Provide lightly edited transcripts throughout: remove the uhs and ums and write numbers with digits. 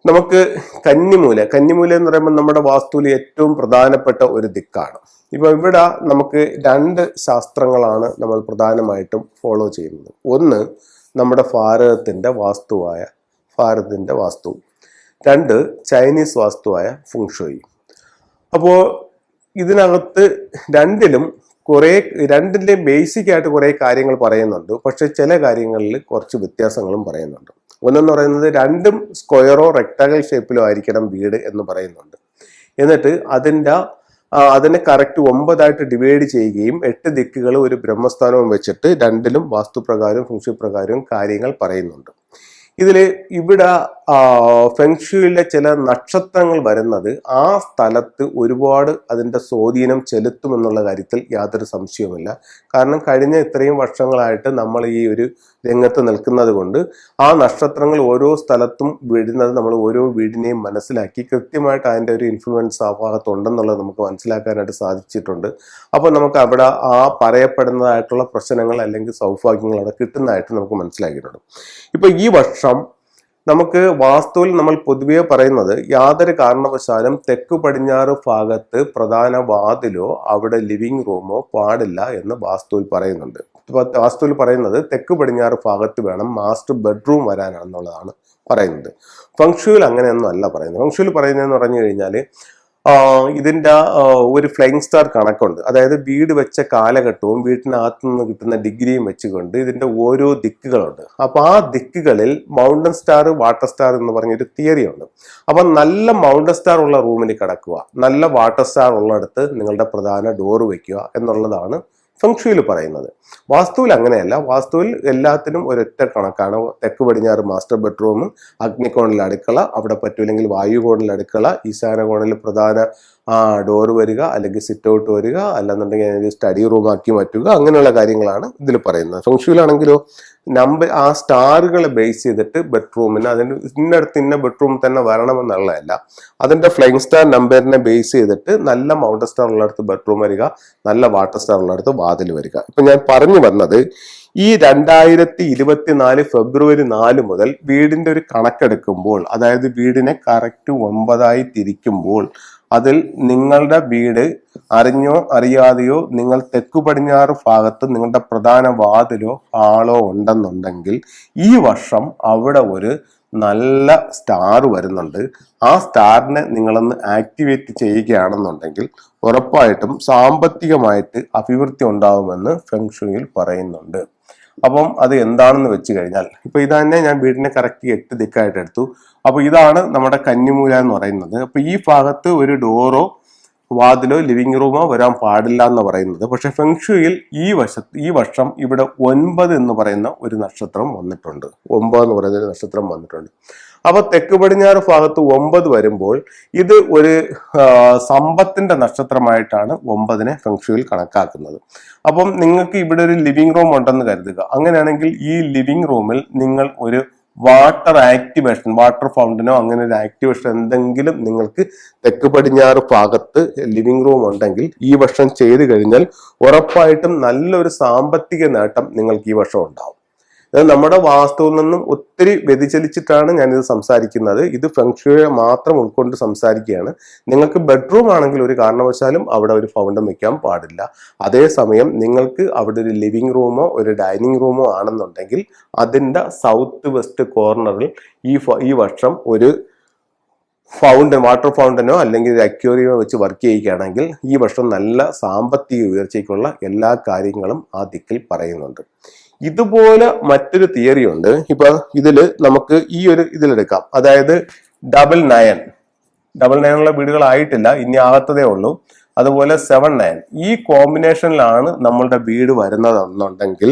നമുക്ക് കന്നിമൂല എന്ന് പറയുമ്പോൾ നമ്മുടെ വാസ്തുവിൽ ഏറ്റവും പ്രധാനപ്പെട്ട ഒരു ദിക്കാണ്. ഇപ്പൊ ഇവിടെ നമുക്ക് രണ്ട് ശാസ്ത്രങ്ങളാണ് നമ്മൾ പ്രധാനമായിട്ടും ഫോളോ ചെയ്യുന്നത്. ഒന്ന് നമ്മുടെ ഭാരതത്തിന്റെ വാസ്തു, രണ്ട് ചൈനീസ് വാസ്തുവായ ഫുങ്ഷോയി. അപ്പോൾ ഇതിനകത്ത് രണ്ടിന്റെയും ബേസിക് ആയിട്ട് കുറെ കാര്യങ്ങൾ പറയുന്നുണ്ട്. പക്ഷെ ചില കാര്യങ്ങളിൽ കുറച്ച് വ്യത്യാസങ്ങളും പറയുന്നുണ്ട്. ഒന്നെന്ന് പറയുന്നത് രണ്ടും സ്ക്വയറോ റെക്ടാഗിൾ ഷേപ്പിലോ ആയിരിക്കണം വീട് എന്ന് പറയുന്നുണ്ട്. എന്നിട്ട് അതിനെ കറക്റ്റ് 9 ഡിവൈഡ് ചെയ്യുകയും 8 ദിക്കുകൾ ഒരു ബ്രഹ്മസ്ഥാനവും വെച്ചിട്ട് രണ്ടിലും വാസ്തുപ്രകാരവും ഫെങ്ഷു പ്രകാരവും കാര്യങ്ങൾ പറയുന്നുണ്ട്. ഇവിടെ ഫെങ്ഷുയിലെ ചില നക്ഷത്രങ്ങൾ വരുന്നത് ആ സ്ഥലത്ത് ഒരുപാട് അതിന്റെ സ്വാധീനം ചെലുത്തുമെന്നുള്ള കാര്യത്തിൽ യാതൊരു സംശയവുമില്ല. കാരണം കഴിഞ്ഞ ഇത്രയും വർഷങ്ങളായിട്ട് നമ്മൾ ഈ ഒരു രംഗത്ത് നിൽക്കുന്നത് കൊണ്ട് ആ നക്ഷത്രങ്ങൾ ഓരോ സ്ഥലത്തും വീഴുന്നത് നമ്മൾ ഓരോ വീടിനെയും മനസ്സിലാക്കി കൃത്യമായിട്ട് അതിൻ്റെ ഒരു ഇൻഫ്ലുവൻസ് ആ ഭാഗത്തുണ്ടെന്നുള്ളത് നമുക്ക് മനസ്സിലാക്കാനായിട്ട് സാധിച്ചിട്ടുണ്ട്. അപ്പോൾ നമുക്ക് അവിടെ ആ പറയപ്പെടുന്നതായിട്ടുള്ള പ്രശ്നങ്ങൾ അല്ലെങ്കിൽ സൗഭാഗ്യങ്ങൾ അവിടെ കിട്ടുന്നതായിട്ട് നമുക്ക് മനസ്സിലാക്കിയിട്ടുണ്ട്. ഇപ്പൊ ഈ വർഷം നമുക്ക് വാസ്തുവിൽ നമ്മൾ പൊതുവെ പറയുന്നത് യാതൊരു കാരണവശാലും തെക്ക് പടിഞ്ഞാറ് ഭാഗത്ത് പ്രധാന വാതിലോ അവിടെ ലിവിംഗ് റൂമോ പാടില്ല എന്ന് വാസ്തുവിൽ പറയുന്നുണ്ട്. വാസ്തുവിൽ പറയുന്നത് തെക്ക് പടിഞ്ഞാറ് ഭാഗത്ത് വേണം മാസ്റ്റർ ബെഡ്റൂം വരാനാണെന്നുള്ളതാണ് പറയുന്നത്. ഫെങ്ഷുയിൽ അങ്ങനെയൊന്നും അല്ല പറയുന്നത്. ഫെങ്ഷുയിൽ പറയുന്നതെന്ന് പറഞ്ഞു കഴിഞ്ഞാൽ ഇതിന്റെ ഒരു ഫ്ലൈയിങ് സ്റ്റാർ കണക്കുണ്ട്. അതായത് വീട് വെച്ച കാലഘട്ടവും വീട്ടിനകത്തു നിന്ന് കിട്ടുന്ന ഡിഗ്രിയും വെച്ചുകൊണ്ട് ഇതിന്റെ ഓരോ ദിക്കുകളുണ്ട്. അപ്പൊ ആ ദിക്കുകളിൽ മൗണ്ടൻ സ്റ്റാർ, വാട്ടർ സ്റ്റാർ എന്ന് പറഞ്ഞൊരു തിയറി ഉണ്ട്. അപ്പൊ നല്ല മൗണ്ടൻ സ്റ്റാർ ഉള്ള റൂമിൽ കിടക്കുക, നല്ല വാട്ടർ സ്റ്റാർ ഉള്ളിടത്ത് നിങ്ങളുടെ പ്രധാന ഡോറ് വെക്കുക എന്നുള്ളതാണ് ഫെങ്ഷുയിൽ പറയുന്നത്. വാസ്തുവിൽ അങ്ങനെയല്ല. വാസ്തുവിൽ എല്ലാത്തിനും ഒരൊറ്റ കണക്കാണ്. തെക്ക് പടിഞ്ഞാറ് മാസ്റ്റർ ബെഡ്റൂം, അഗ്നികോണിൽ അടുക്കള, അവിടെ പറ്റൂല്ലെങ്കിൽ വായുകോണിൽ അടുക്കള, ഈശാന കോണിൽ പ്രധാന ഡോറ് വരിക, അല്ലെങ്കിൽ സിറ്റ് ഔട്ട് വരിക, അല്ലെന്നുണ്ടെങ്കിൽ സ്റ്റഡി റൂം ആക്കി മാറ്റുക, അങ്ങനെയുള്ള കാര്യങ്ങളാണ് ഇതിൽ പറയുന്നത്. ഫെങ്ഷുയിലാണെങ്കിലോ ആ സ്റ്റാറുകളെ ബേസ് ചെയ്തിട്ട് ബെഡ്റൂമിന് അതിന് ഇന്ന ബെഡ്റൂം തന്നെ വരണമെന്നുള്ളതല്ല. അതിന്റെ ഫ്ലൈയിങ് സ്റ്റാർ നമ്പറിനെ ബേസ് ചെയ്തിട്ട് നല്ല മൗണ്ടൻ സ്റ്റാർ ഉള്ളിടത്ത് ബെഡ്റൂം വരിക, നല്ല വാട്ടർ സ്റ്റാർ ഉള്ളിടത്ത് വാതിൽ വരിക. ഇപ്പൊ ഞാൻ പറഞ്ഞു വന്നത് ഈ 2024 ഫെബ്രുവരി 4 മുതൽ വീടിന്റെ ഒരു കണക്കെടുക്കുമ്പോൾ, അതായത് വീടിനെ കറക്റ്റ് 9 തിരിക്കുമ്പോൾ അതിൽ നിങ്ങളുടെ വീട് അറിഞ്ഞോ അറിയാതെയോ നിങ്ങൾ തെക്കു പടിഞ്ഞാറ് ഭാഗത്ത് നിങ്ങളുടെ പ്രധാന വാതിലോ ഹാളോ ഉണ്ടെന്നുണ്ടെങ്കിൽ ഈ വർഷം അവിടെ ഒരു നല്ല സ്റ്റാർ വരുന്നുണ്ട്. ആ സ്റ്റാറിനെ നിങ്ങളൊന്ന് ആക്ടിവേറ്റ് ചെയ്യുകയാണെന്നുണ്ടെങ്കിൽ ഉറപ്പായിട്ടും സാമ്പത്തികമായിട്ട് അഭിവൃദ്ധി ഉണ്ടാകുമെന്ന് ഫെങ്ഷുയിൽ പറയുന്നുണ്ട്. അപ്പം അത് എന്താണെന്ന് വെച്ച് കഴിഞ്ഞാൽ, ഇപ്പൊ ഇത് തന്നെ ഞാൻ വീടിനെ കറക്റ്റ് 8 ദിക്കായിട്ട് എടുത്തു. അപ്പൊ ഇതാണ് നമ്മുടെ കന്നിമൂല എന്ന് പറയുന്നത്. അപ്പൊ ഈ ഭാഗത്ത് ഒരു ഡോറോ വാതിലോ ലിവിംഗ് റൂമോ വരാൻ പാടില്ല എന്ന് പറയുന്നത്. പക്ഷെ ഫെങ്ഷുയിൽ ഈ വർഷം ഇവിടെ 9 എന്ന് പറയുന്ന ഒരു നക്ഷത്രം വന്നിട്ടുണ്ട്. 9 എന്ന് പറയുന്ന ഒരു നക്ഷത്രം വന്നിട്ടുണ്ട്. അപ്പൊ തെക്ക് പടിഞ്ഞാറ് ഭാഗത്ത് 9 വരുമ്പോൾ ഇത് ഒരു സമ്പത്തിന്റെ നക്ഷത്രമായിട്ടാണ് 9നെ ഫെങ്ഷുയിൽ കണക്കാക്കുന്നത്. അപ്പം നിങ്ങൾക്ക് ഇവിടെ ഒരു ലിവിംഗ് റൂം ഉണ്ടെന്ന് കരുതുക. അങ്ങനെയാണെങ്കിൽ ഈ ലിവിംഗ് റൂമിൽ നിങ്ങൾ ഒരു വാട്ടർ ഫൗണ്ടനോ അങ്ങനെ ഒരു ആക്ടിവേഷൻ എന്തെങ്കിലും നിങ്ങൾക്ക് തെക്ക് പടിഞ്ഞാറ് ഭാഗത്ത് ലിവിംഗ് റൂം ഉണ്ടെങ്കിൽ ഈ വർഷം ചെയ്തു കഴിഞ്ഞാൽ ഉറപ്പായിട്ടും നല്ലൊരു സാമ്പത്തിക നേട്ടം നിങ്ങൾക്ക് ഈ വർഷം ഉണ്ടാവും. അത് നമ്മുടെ വാസ്തുവിൽ നിന്നും ഒത്തിരി വ്യതിചലിച്ചിട്ടാണ് ഞാനിത് സംസാരിക്കുന്നത്. ഇത് ഫെങ്ഷുയെ മാത്രം ഉൾക്കൊണ്ട് സംസാരിക്കുകയാണ്. നിങ്ങൾക്ക് ബെഡ്റൂം ആണെങ്കിൽ ഒരു കാരണവശാലും അവിടെ ഒരു ഫൗണ്ടൻ വെക്കാൻ പാടില്ല. അതേസമയം നിങ്ങൾക്ക് അവിടെ ഒരു ലിവിംഗ് റൂമോ ഒരു ഡൈനിങ് റൂമോ ആണെന്നുണ്ടെങ്കിൽ അതിൻ്റെ സൗത്ത് വെസ്റ്റ് കോർണറിൽ ഈ വർഷം ഒരു വാട്ടർ ഫൗണ്ടനോ അല്ലെങ്കിൽ ഒരു അക്വേറിയമോ വെച്ച് വർക്ക് ചെയ്യുകയാണെങ്കിൽ ഈ വർഷം നല്ല സാമ്പത്തിക ഉയർച്ചയ്ക്കുള്ള എല്ലാ കാര്യങ്ങളും ആ ദിക്കിൽ പറയുന്നുണ്ട്. ഇതുപോലെ മറ്റൊരു തിയറി ഉണ്ട്. ഇപ്പൊ നമുക്ക് ഈ ഒരു ഇതിലെടുക്കാം. അതായത് 999 വീടുകളായിട്ടില്ല, ഇനി ആകത്തതേ ഉള്ളൂ. അതുപോലെ 79 ഈ കോമ്പിനേഷനിലാണ് നമ്മളുടെ വീട് വരുന്നതെന്നുണ്ടെങ്കിൽ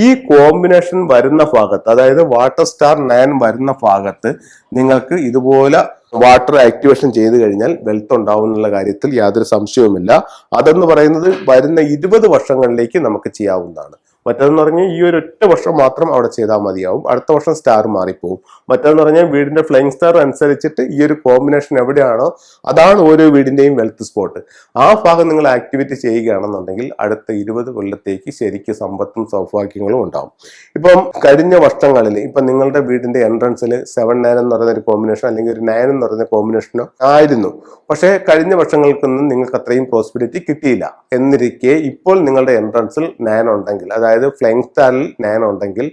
ഈ കോമ്പിനേഷൻ വരുന്ന ഭാഗത്ത്, അതായത് വാട്ടർ സ്റ്റാർ 9 വരുന്ന ഭാഗത്ത് നിങ്ങൾക്ക് ഇതുപോലെ വാട്ടർ ആക്ടിവേഷൻ ചെയ്തു കഴിഞ്ഞാൽ വെൽത്ത് ഉണ്ടാവും എന്നുള്ള കാര്യത്തിൽ യാതൊരു സംശയവുമില്ല. അതെന്ന് പറയുന്നത് വരുന്ന 20 വർഷങ്ങളിലേക്ക് നമുക്ക് ചെയ്യാവുന്നതാണ്. മറ്റേതെന്ന് പറഞ്ഞാൽ ഈ ഒരു ഒറ്റ വർഷം മാത്രം അവിടെ ചെയ്താൽ മതിയാവും, അടുത്ത വർഷം സ്റ്റാർ മാറിപ്പോവും. മറ്റേതെന്ന് പറഞ്ഞാൽ വീടിന്റെ ഫ്ലൈങ് സ്റ്റാർ അനുസരിച്ചിട്ട് ഈ ഒരു കോമ്പിനേഷൻ എവിടെയാണോ അതാണ് ഓരോ വീടിന്റെയും വെൽത്ത് സ്പോട്ട്. ആ ഭാഗം നിങ്ങൾ ആക്ടിവേറ്റ് ചെയ്യുകയാണെന്നുണ്ടെങ്കിൽ അടുത്ത 20 കൊല്ലത്തേക്ക് ശരിക്കും സമ്പത്തും സൗഭാഗ്യങ്ങളും ഉണ്ടാവും. ഇപ്പം കഴിഞ്ഞ വർഷങ്ങളിൽ ഇപ്പം നിങ്ങളുടെ വീടിന്റെ എൻട്രൻസിൽ 7-9 എന്ന് പറയുന്ന ഒരു കോമ്പിനേഷൻ അല്ലെങ്കിൽ ഒരു 9 എന്ന് പറയുന്ന കോമ്പിനേഷനോ ആയിരുന്നു. പക്ഷേ കഴിഞ്ഞ വർഷങ്ങൾക്കൊന്നും നിങ്ങൾക്ക് അത്രയും പ്രോസ്പെരിറ്റി കിട്ടിയില്ല. എന്നിരിക്കെ ഇപ്പോൾ നിങ്ങളുടെ എൻട്രൻസിൽ 9 ഉണ്ടെങ്കിൽ, അതായത് ഫ്ലൈങ് സ്റ്റാറിൽ 9 ഉണ്ടെങ്കിൽ,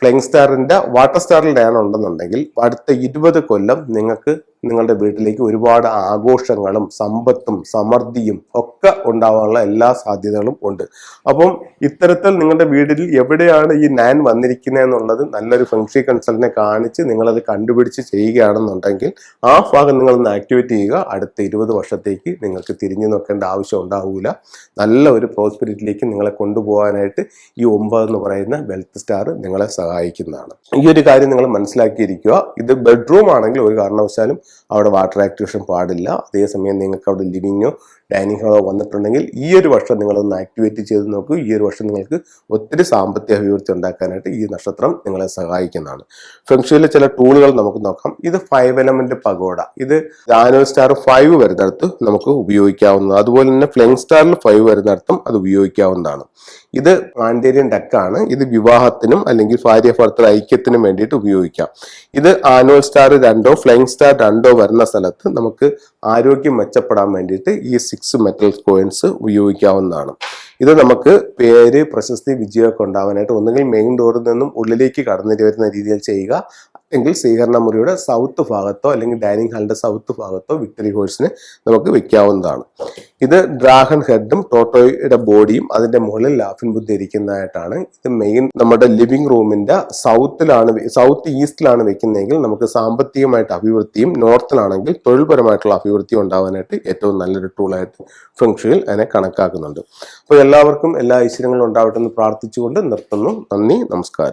ഫ്ലൈങ് സ്റ്റാറിന്റെ വാട്ടർ സ്റ്റാറിൽ 9 ഉണ്ടെന്നുണ്ടെങ്കിൽ അടുത്ത 20 കൊല്ലം നിങ്ങൾക്ക് നിങ്ങളുടെ വീട്ടിലേക്ക് ഒരുപാട് ആഘോഷങ്ങളും സമ്പത്തും സമൃദ്ധിയും ഒക്കെ ഉണ്ടാവാനുള്ള എല്ലാ സാധ്യതകളും ഉണ്ട്. അപ്പം ഇത്തരത്തിൽ നിങ്ങളുടെ വീട്ടിൽ എവിടെയാണ് ഈ 9 വന്നിരിക്കുന്നത് എന്നുള്ളത് നല്ലൊരു ഫെങ്ഷി കൺസൾട്ടിനെ കാണിച്ച് നിങ്ങളത് കണ്ടുപിടിച്ച് ചെയ്യുകയാണെന്നുണ്ടെങ്കിൽ ആ ഭാഗം നിങ്ങളൊന്ന് ആക്ടിവേറ്റ് ചെയ്യുക. അടുത്ത 20 വർഷത്തേക്ക് നിങ്ങൾക്ക് തിരിഞ്ഞു നോക്കേണ്ട ആവശ്യം ഉണ്ടാവില്ല. നല്ല ഒരു പ്രോസ്പെരിറ്റിയിലേക്ക് നിങ്ങളെ കൊണ്ടുപോകാനായിട്ട് ഈ 9 എന്ന് പറയുന്ന വെൽത്ത് സ്റ്റാർ നിങ്ങളെ സഹായിക്കുന്നതാണ്. ഈ ഒരു കാര്യം നിങ്ങൾ മനസ്സിലാക്കിയിരിക്കുക. ഇത് ബെഡ്റൂം ആണെങ്കിൽ ഒരു കാരണവശാലും അവിടെ വാട്ടർ ആക്ടിവേഷൻ പാടില്ല. അതേസമയം നിങ്ങൾക്ക് അവിടെ ലിവിങ്ങോ ഡൈനിങ് ഹാളോ വന്നിട്ടുണ്ടെങ്കിൽ ഈ ഒരു വർഷം നിങ്ങളൊന്ന് ആക്ടിവേറ്റ് ചെയ്ത് നോക്കൂ. ഈ ഒരു വർഷം നിങ്ങൾക്ക് ഒത്തിരി സാമ്പത്തിക അഭിവൃദ്ധി ഉണ്ടാക്കാനായിട്ട് ഈ നക്ഷത്രം നിങ്ങളെ സഹായിക്കുന്നതാണ്. ഫെങ്ഷുയിലെ ചില ടൂളുകൾ നമുക്ക് നോക്കാം. ഇത് 5 എലമെന്റ് പഗോഡ. ഇത് ആനുവൽ സ്റ്റാർ 5 വരുന്നിടത്ത് നമുക്ക് ഉപയോഗിക്കാവുന്നത്. അതുപോലെ തന്നെ ഫ്ലൈങ് സ്റ്റാറിൽ 5 വരുന്നിടത്തും അത് ഉപയോഗിക്കാവുന്നതാണ്. ഇത് മാൻഡേരിയൻ ഡക്കാണ്. ഇത് വിവാഹത്തിനും അല്ലെങ്കിൽ ഭാര്യ ഭർത്തൃ ഐക്യത്തിനും വേണ്ടിയിട്ട് ഉപയോഗിക്കാം. ഇത് ആനുവൽ സ്റ്റാർ 2 ഫ്ലൈങ് സ്റ്റാർ 2 വരുന്ന സ്ഥലത്ത് നമുക്ക് ആരോഗ്യം മെച്ചപ്പെടാൻ വേണ്ടിയിട്ട് ഈ 6 മെറ്റൽ കോയിൻസ് ഉപയോഗിക്കാവുന്നതാണ്. ഇത് നമുക്ക് പേര്, പ്രശസ്തി, വിജയമൊക്കെ ഉണ്ടാവാനായിട്ട് ഒന്നുകിൽ മെയിൻ ഡോറിൽ നിന്നും ഉള്ളിലേക്ക് കടന്നു വരുന്ന രീതിയിൽ ചെയ്യുക, എങ്കിൽ സ്വീകരണ മുറിയുടെ സൗത്ത് ഭാഗത്തോ അല്ലെങ്കിൽ ഡൈനിങ് ഹാളിന്റെ സൗത്ത് ഭാഗത്തോ വിക്ടറി ഹോഴ്സിന് നമുക്ക് വെക്കാവുന്നതാണ്. ഇത് ഡ്രാഗൺ ഹെഡും ടോട്ടോയുടെ ബോഡിയും അതിന്റെ മുകളിൽ ലാഫിൻ ബുദ്ധ ഇരിക്കുന്നതായിട്ടാണ്. ഇത് മെയിൻ നമ്മുടെ ലിവിംഗ് റൂമിന്റെ സൗത്ത് ഈസ്റ്റിലാണ് വെക്കുന്നതെങ്കിൽ നമുക്ക് സാമ്പത്തികമായിട്ട് അഭിവൃദ്ധിയും, നോർത്തിലാണെങ്കിൽ തൊഴിൽപരമായിട്ടുള്ള അഭിവൃദ്ധിയും ഉണ്ടാവാനായിട്ട് ഏറ്റവും നല്ലൊരു ടൂളായിട്ട് ഫെങ്ഷുയിൽ അതിനെ കണക്കാക്കുന്നുണ്ട്. അപ്പോൾ എല്ലാവർക്കും എല്ലാ ഐശ്വര്യങ്ങളും ഉണ്ടാവട്ടെ എന്ന് പ്രാർത്ഥിച്ചുകൊണ്ട് നിർത്തുന്നു. നന്ദി, നമസ്കാരം.